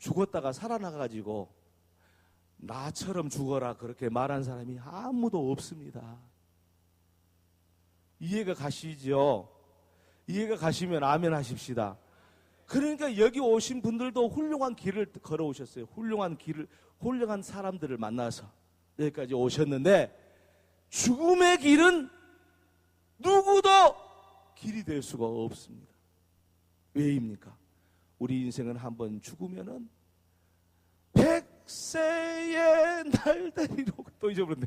죽었다가 살아나가지고 나처럼 죽어라 그렇게 말한 사람이 아무도 없습니다. 이해가 가시죠? 이해가 가시면 아멘 하십시다. 그러니까 여기 오신 분들도 훌륭한 길을 걸어오셨어요. 훌륭한 사람들을 만나서 여기까지 오셨는데, 죽음의 길은 누구도 길이 될 수가 없습니다. 왜입니까? 우리 인생은 한번 죽으면은 100세의 날 되리로, 또 잊어버렸네.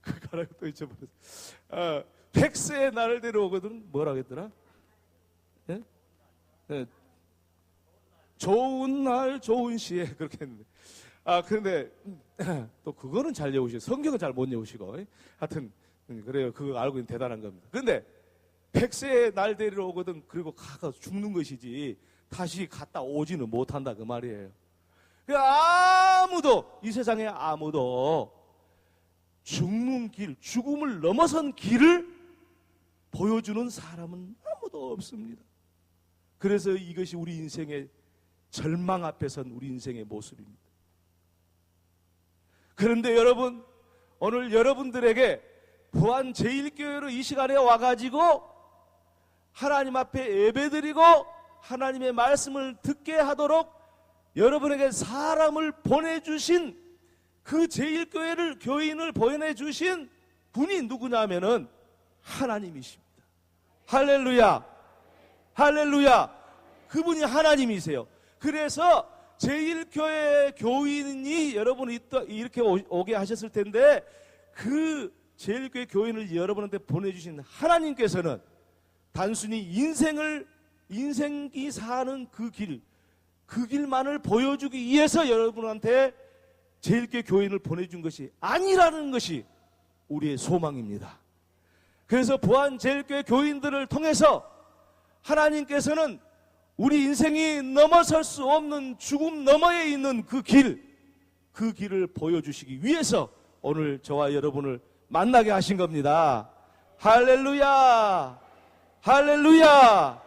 그 가라고 또 잊어버렸어. 100세의 날을 데려오거든. 뭐라고 했더라? 예? 네. 좋은 날 좋은 시에 그렇게 했는데, 그런데 또 그거는 잘 외우시고 성경은 잘 못 외우시고, 하여튼 그래요. 그거 알고 있는 대단한 겁니다. 그런데 100세의 날 데리러 오거든. 그리고 가서 죽는 것이지 다시 갔다 오지는 못한다 그 말이에요. 아무도, 이 세상에 아무도 죽는 길, 죽음을 넘어선 길을 보여주는 사람은 아무도 없습니다. 그래서 이것이 우리 인생의 절망 앞에 선 우리 인생의 모습입니다. 그런데 여러분, 오늘 여러분들에게 부안 제1교회로 이 시간에 와가지고 하나님 앞에 예배드리고 하나님의 말씀을 듣게 하도록 여러분에게 사람을 보내주신, 그 제1교회를, 교인을 보내주신 분이 누구냐 하면은 하나님이십니다. 할렐루야, 할렐루야. 그분이 하나님이세요. 그래서 제1교회 교인이 여러분이 이렇게 오게 하셨을 텐데, 그 제1교회 교인을 여러분한테 보내주신 하나님께서는 단순히 인생이 사는 그 길만을 보여주기 위해서 여러분한테 제1교회 교인을 보내준 것이 아니라는 것이 우리의 소망입니다. 그래서 부안 제1교회 교인들을 통해서 하나님께서는 우리 인생이 넘어설 수 없는 죽음 너머에 있는 그 길을 보여주시기 위해서 오늘 저와 여러분을 만나게 하신 겁니다. 할렐루야, 할렐루야.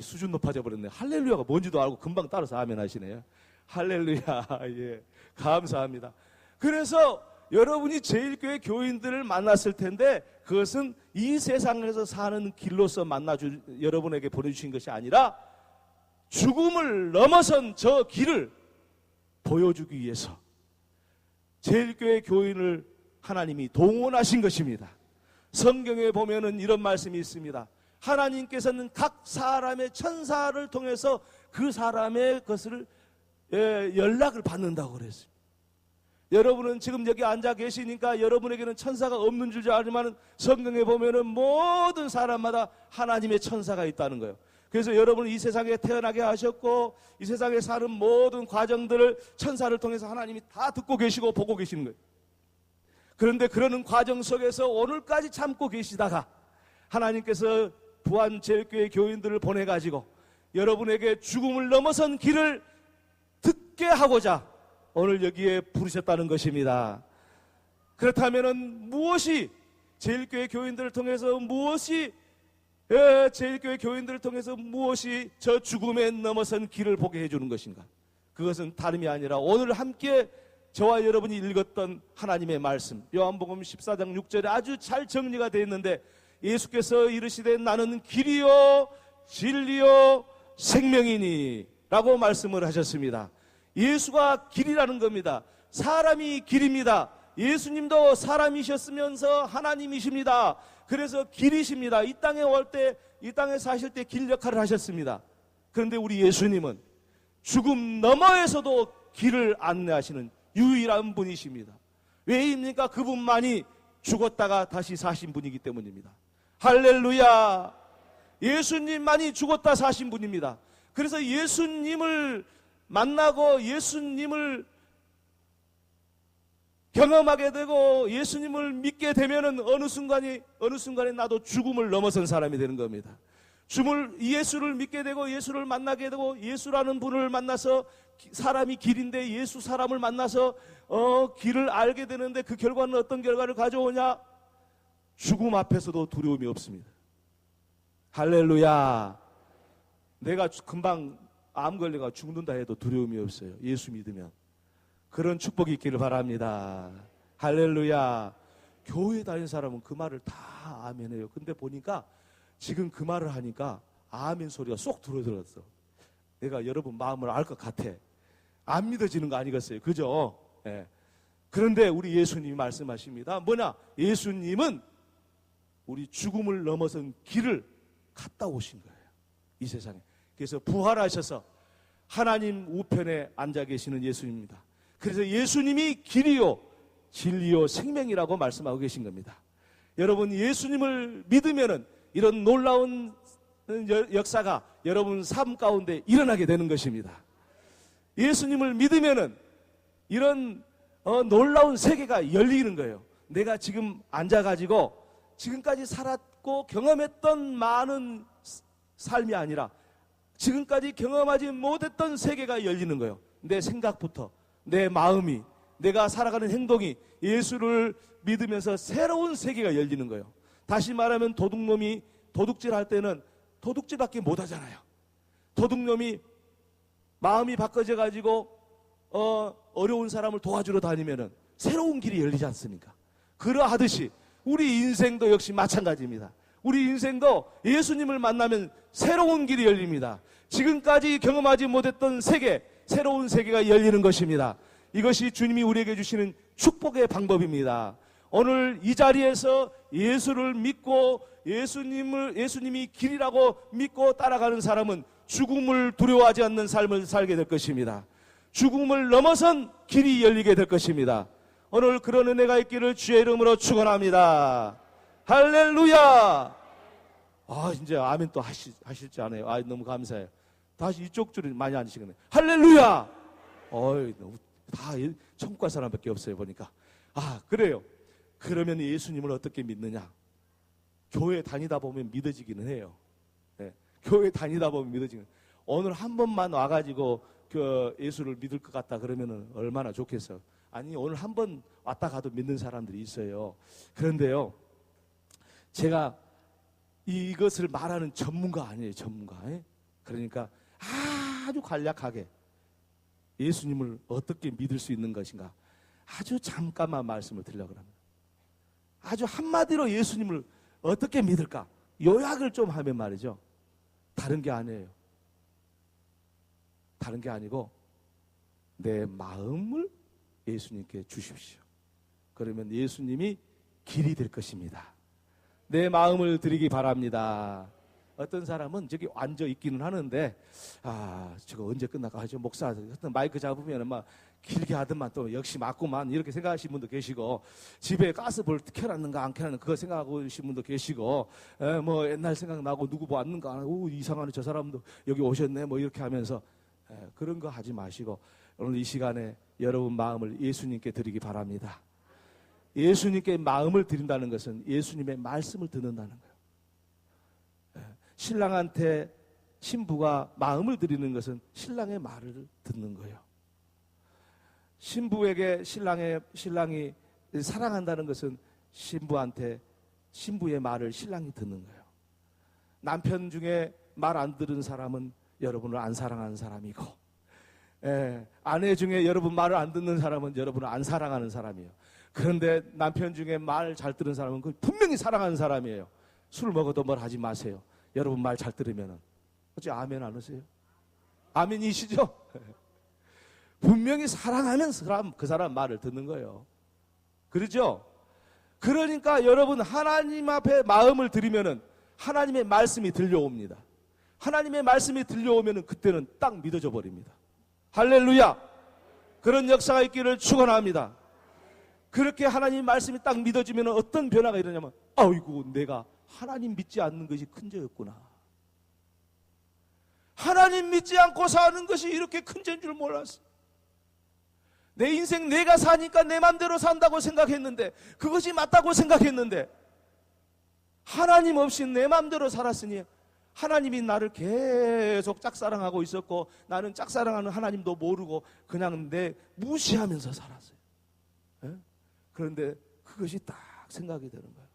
수준 높아져 버렸네. 할렐루야가 뭔지도 알고 금방 따라서 아멘 하시네요. 할렐루야. 예, 감사합니다. 그래서 여러분이 제1교회 교인들을 만났을 텐데, 그것은 이 세상에서 사는 길로서 여러분에게 보내주신 것이 아니라 죽음을 넘어선 저 길을 보여주기 위해서 제1교회 교인을 하나님이 동원하신 것입니다. 성경에 보면은 이런 말씀이 있습니다. 하나님께서는 각 사람의 천사를 통해서 그 사람의 것을 연락을 받는다고 그랬습니다. 여러분은 지금 여기 앉아 계시니까 여러분에게는 천사가 없는 줄 알지만 성경에 보면은 모든 사람마다 하나님의 천사가 있다는 거예요. 그래서 여러분은 이 세상에 태어나게 하셨고 이 세상에 사는 모든 과정들을 천사를 통해서 하나님이 다 듣고 계시고 보고 계시는 거예요. 그런데 그러는 과정 속에서 오늘까지 참고 계시다가 하나님께서 부안 제1교회 교인들을 보내가지고 여러분에게 죽음을 넘어선 길을 듣게 하고자 오늘 여기에 부르셨다는 것입니다. 그렇다면 무엇이 제1교회 교인들을 통해서 제1교회 교인들을 통해서 무엇이 저 죽음에 넘어선 길을 보게 해주는 것인가? 그것은 다름이 아니라 오늘 함께 저와 여러분이 읽었던 하나님의 말씀, 요한복음 14장 6절에 아주 잘 정리가 되어 있는데, 예수께서 이르시되 나는 길이요 진리요 생명이니 라고 말씀을 하셨습니다. 예수가 길이라는 겁니다. 사람이 길입니다. 예수님도 사람이셨으면서 하나님이십니다. 그래서 길이십니다. 이 땅에 올 때, 이 땅에 사실 때 길 역할을 하셨습니다. 그런데 우리 예수님은 죽음 너머에서도 길을 안내하시는 유일한 분이십니다. 왜입니까? 그분만이 죽었다가 다시 사신 분이기 때문입니다. 할렐루야. 예수님만이 죽었다 사신 분입니다. 그래서 예수님을 만나고 예수님을 경험하게 되고 예수님을 믿게 되면은 어느 순간에 나도 죽음을 넘어선 사람이 되는 겁니다. 예수를 믿게 되고 예수를 만나게 되고 예수라는 분을 만나서 사람이 길인데 예수 사람을 만나서 길을 알게 되는데 그 결과는 어떤 결과를 가져오냐? 죽음 앞에서도 두려움이 없습니다. 할렐루야. 내가 금방 암 걸려가 죽는다 해도 두려움이 없어요. 예수 믿으면. 그런 축복이 있기를 바랍니다. 할렐루야. 교회 다니는 사람은 그 말을 다 아멘해요. 근데 보니까 지금 그 말을 하니까 아멘 소리가 쏙 들어들었어. 내가 여러분 마음을 알 것 같아. 안 믿어지는 거 아니겠어요? 그죠? 예. 그런데 우리 예수님이 말씀하십니다. 뭐냐? 예수님은 우리 죽음을 넘어선 길을 갔다 오신 거예요. 이 세상에. 그래서 부활하셔서 하나님 우편에 앉아 계시는 예수님입니다. 그래서 예수님이 길이요 진리요 생명이라고 말씀하고 계신 겁니다. 여러분 예수님을 믿으면은 이런 놀라운 역사가 여러분 삶 가운데 일어나게 되는 것입니다. 예수님을 믿으면은 이런 놀라운 세계가 열리는 거예요. 내가 지금 앉아가지고 지금까지 살았고 경험했던 많은 삶이 아니라 지금까지 경험하지 못했던 세계가 열리는 거예요. 내 생각부터 내 마음이 내가 살아가는 행동이 예수를 믿으면서 새로운 세계가 열리는 거예요. 다시 말하면 도둑놈이 도둑질할 때는 도둑질밖에 못하잖아요. 도둑놈이 마음이 바꿔져 가지고 어려운 사람을 도와주러 다니면은 새로운 길이 열리지 않습니까? 그러하듯이 우리 인생도 역시 마찬가지입니다. 우리 인생도 예수님을 만나면 새로운 길이 열립니다. 지금까지 경험하지 못했던 세계, 새로운 세계가 열리는 것입니다. 이것이 주님이 우리에게 주시는 축복의 방법입니다. 오늘 이 자리에서 예수를 믿고 예수님이 길이라고 믿고 따라가는 사람은 죽음을 두려워하지 않는 삶을 살게 될 것입니다. 죽음을 넘어선 길이 열리게 될 것입니다. 오늘 그런 은혜가 있기를 주의 이름으로 축원합니다. 할렐루야. 이제 아멘 또 하실지 않아요. 너무 감사해요. 다시 이쪽 줄이 많이 앉으시겠네요. 할렐루야. 다 천국갈 사람밖에 없어요 보니까. 그래요. 그러면 예수님을 어떻게 믿느냐? 교회 다니다 보면 믿어지기는 해요. 네. 교회 다니다 보면 믿어지기는. 오늘 한 번만 와가지고 예수를 믿을 것 같다 그러면은 얼마나 좋겠어. 아니 오늘 한 번 왔다 가도 믿는 사람들이 있어요. 그런데요, 제가 이것을 말하는 전문가 아니에요. 전문가. 그러니까 아주 간략하게 예수님을 어떻게 믿을 수 있는 것인가 아주 잠깐만 말씀을 드리려고 합니다. 아주 한마디로 예수님을 어떻게 믿을까 요약을 좀 하면 말이죠, 다른 게 아니에요. 다른 게 아니고 내 마음을 예수님께 주십시오. 그러면 예수님이 길이 될 것입니다. 내 마음을 드리기 바랍니다. 어떤 사람은 저기 앉아 있기는 하는데 저거 언제 끝날까 하죠. 목사 마이크 잡으면 막 길게 하더만 또 역시 맞구만 이렇게 생각하시는 분도 계시고, 집에 가스불 켜놨는가 안 켜놨는가 그거 생각하고 계신 분도 계시고, 뭐 옛날 생각나고 누구 왔는가, 이상하네 저 사람도 여기 오셨네 뭐 이렇게 하면서 그런 거 하지 마시고 오늘 이 시간에 여러분 마음을 예수님께 드리기 바랍니다. 예수님께 마음을 드린다는 것은 예수님의 말씀을 듣는다는 거예요. 신랑한테 신부가 마음을 드리는 것은 신랑의 말을 듣는 거예요. 신부에게 신랑이 사랑한다는 것은 신부한테 신부의 말을 신랑이 듣는 거예요. 남편 중에 말 안 들은 사람은 여러분을 안 사랑하는 사람이고, 아내 중에 여러분 말을 안 듣는 사람은 여러분을 안 사랑하는 사람이에요. 그런데 남편 중에 말 잘 들은 사람은 분명히 사랑하는 사람이에요. 술 먹어도 뭘 하지 마세요. 여러분 말 잘 들으면은. 어찌 아멘 안 하세요? 아멘이시죠? 분명히 사랑하면 그 사람 말을 듣는 거예요. 그렇죠? 그러니까 여러분 하나님 앞에 마음을 드리면은 하나님의 말씀이 들려옵니다. 하나님의 말씀이 들려오면은 그때는 딱 믿어져 버립니다. 할렐루야. 그런 역사가 있기를 축원합니다. 그렇게 하나님 말씀이 딱 믿어지면 어떤 변화가 일어나냐면, 아이고 내가 하나님 믿지 않는 것이 큰 죄였구나. 하나님 믿지 않고 사는 것이 이렇게 큰 죄인 줄 몰랐어. 내 인생 내가 사니까 내 맘대로 산다고 생각했는데, 그것이 맞다고 생각했는데 하나님 없이 내 맘대로 살았으니 하나님이 나를 계속 짝사랑하고 있었고 나는 짝사랑하는 하나님도 모르고 그냥 내 무시하면서 살았어요. 그런데 그것이 딱 생각이 되는 거예요.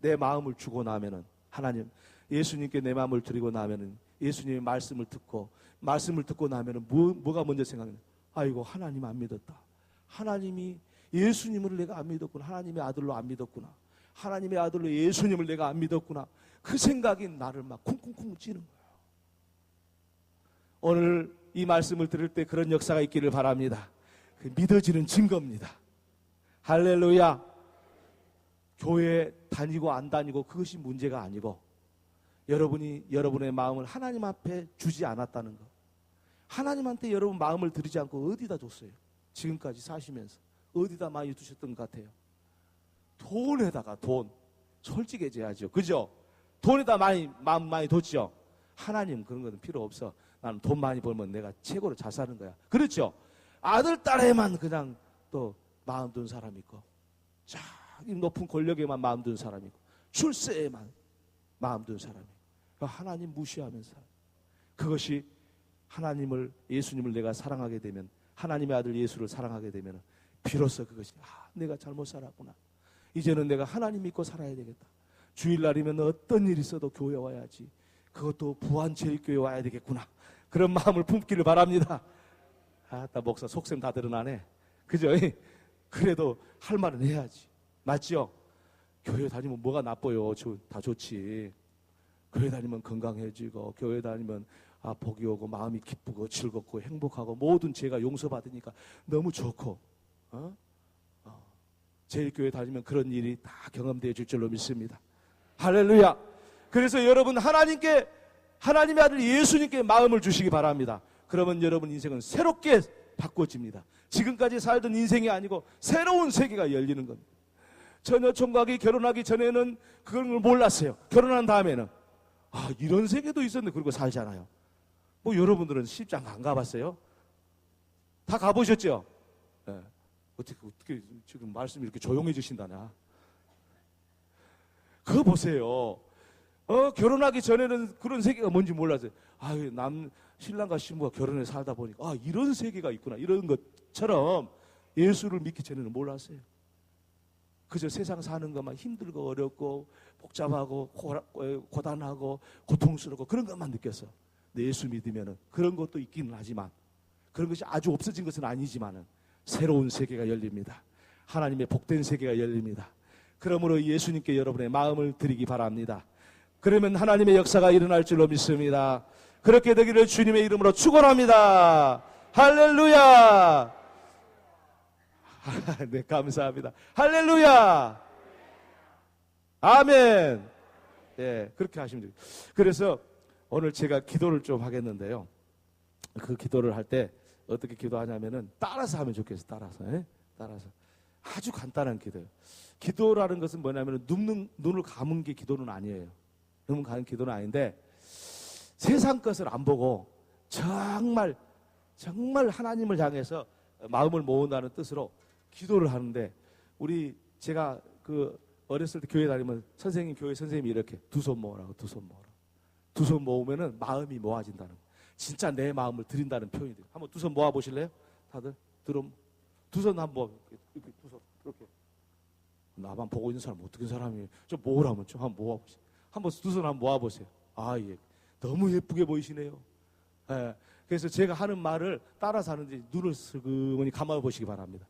내 마음을 주고 나면은, 하나님 예수님께 내 마음을 드리고 나면은 예수님의 말씀을 듣고 나면은 뭐가 먼저 생각나요? 아이고, 하나님 안 믿었다. 하나님이 예수님을 내가 안 믿었구나. 하나님의 아들로 안 믿었구나. 하나님의 아들로 예수님을 내가 안 믿었구나. 그 생각이 나를 막 쿵쿵쿵 찌는 거예요. 오늘 이 말씀을 들을 때 그런 역사가 있기를 바랍니다. 그 믿어지는 증거입니다. 할렐루야. 교회 다니고 안 다니고 그것이 문제가 아니고 여러분이 여러분의 마음을 하나님 앞에 주지 않았다는 것. 하나님한테 여러분 마음을 드리지 않고 어디다 줬어요? 지금까지 사시면서 어디다 많이 두셨던 것 같아요? 돈에다가 돈. 솔직해져야죠. 그죠? 돈에다 마음 많이 뒀죠? 하나님 그런 것은 필요 없어. 나는 돈 많이 벌면 내가 최고로 잘 사는 거야. 그렇죠? 아들, 딸에만 그냥 또 마음 둔 사람이 있고, 이 높은 권력에만 마음 둔 사람이 있고, 출세에만 마음 둔 사람이 있고, 하나님 무시하면서 그것이 하나님을, 예수님을 내가 사랑하게 되면, 하나님의 아들 예수를 사랑하게 되면 비로소 그것이 내가 잘못 살았구나. 이제는 내가 하나님 믿고 살아야 되겠다. 주일날이면 어떤 일이 있어도 교회 와야지. 그것도 부안제일교회 와야 되겠구나. 그런 마음을 품기를 바랍니다. 나 목사 속셈 다 드러나네. 그죠? 그래도 할 말은 해야지. 맞죠? 교회 다니면 뭐가 나빠요? 다 좋지. 교회 다니면 건강해지고, 교회 다니면 복이 오고, 마음이 기쁘고 즐겁고 행복하고, 모든 죄가 용서받으니까 너무 좋고, 제일교회 다니면 그런 일이 다 경험되어 질 줄로 믿습니다. 할렐루야. 그래서 여러분 하나님의 아들 예수님께 마음을 주시기 바랍니다. 그러면 여러분 인생은 새롭게 바꿔집니다. 지금까지 살던 인생이 아니고 새로운 세계가 열리는 겁니다. 처녀 총각이 결혼하기 전에는 그걸 몰랐어요. 결혼한 다음에는 이런 세계도 있었네. 그리고 살잖아요. 여러분들은 시집장 안 가봤어요? 다 가보셨죠? 네. 어떻게 지금 말씀이 이렇게 조용해지신다냐? 그거 보세요. 결혼하기 전에는 그런 세계가 뭔지 몰랐어요. 신랑과 신부가 결혼해 살다 보니까 이런 세계가 있구나. 이런 것처럼 예수를 믿기 전에는 몰랐어요. 그저 세상 사는 것만 힘들고 어렵고 복잡하고 고단하고 고통스럽고 그런 것만 느꼈어. 근데 예수 믿으면은 그런 것도 있기는 하지만, 그런 것이 아주 없어진 것은 아니지만은 새로운 세계가 열립니다. 하나님의 복된 세계가 열립니다. 그러므로 예수님께 여러분의 마음을 드리기 바랍니다. 그러면 하나님의 역사가 일어날 줄로 믿습니다. 그렇게 되기를 주님의 이름으로 축원합니다. 할렐루야. 네, 감사합니다. 할렐루야. 아멘. 네, 그렇게 하시면 됩니다. 그래서 오늘 제가 기도를 좀 하겠는데요. 그 기도를 할 때 어떻게 기도하냐면은 따라서 하면 좋겠어요. 따라서. 아주 간단한 기도예요. 기도라는 것은 뭐냐면 눈을 감은 게 기도는 아니에요. 눈을 감은 기도는 아닌데, 세상 것을 안 보고 정말 하나님을 향해서 마음을 모은다는 뜻으로 기도를 하는데, 제가 어렸을 때 교회 다니면 교회 선생님이 이렇게 두 손 모으라고, 두 손 모으면은 마음이 모아진다는 거예요. 진짜 내 마음을 드린다는 표현이 돼요. 한번 두 손 모아 보실래요? 다들 두 손 한번 이렇게 두 손 이렇게. 나만 보고 있는 사람 어떻게 사람이 좀 모으라면 좀 한번 모아보세요. 한번 두 손 한번 모아보세요. 예. 너무 예쁘게 보이시네요. 예. 그래서 제가 하는 말을 따라서 하는데 눈을 슬그머니 감아보시기 바랍니다.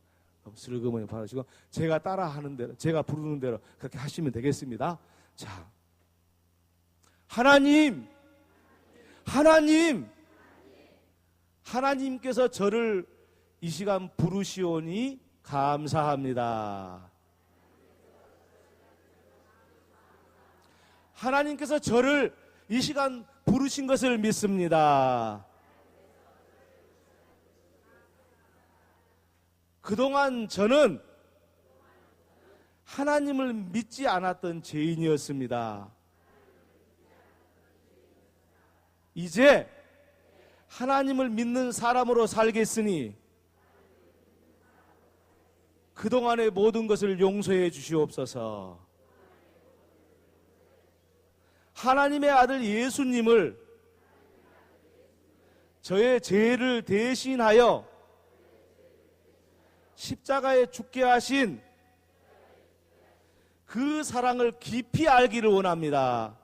슬그머니 바라시고 제가 따라하는 대로, 제가 부르는 대로 그렇게 하시면 되겠습니다. 자, 하나님께서 저를 이 시간 부르시오니 감사합니다. 하나님께서 저를 이 시간 부르신 것을 믿습니다. 그동안 저는 하나님을 믿지 않았던 죄인이었습니다. 이제 하나님을 믿는 사람으로 살겠으니 그동안의 모든 것을 용서해 주시옵소서. 하나님의 아들 예수님을 저의 죄를 대신하여 십자가에 죽게 하신 그 사랑을 깊이 알기를 원합니다.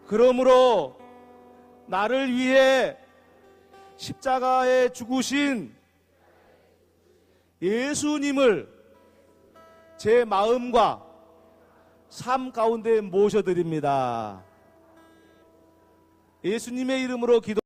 그러므로 나를 위해 십자가에 죽으신 예수님을 제 마음과 삶 가운데 모셔드립니다. 예수님의 이름으로 기도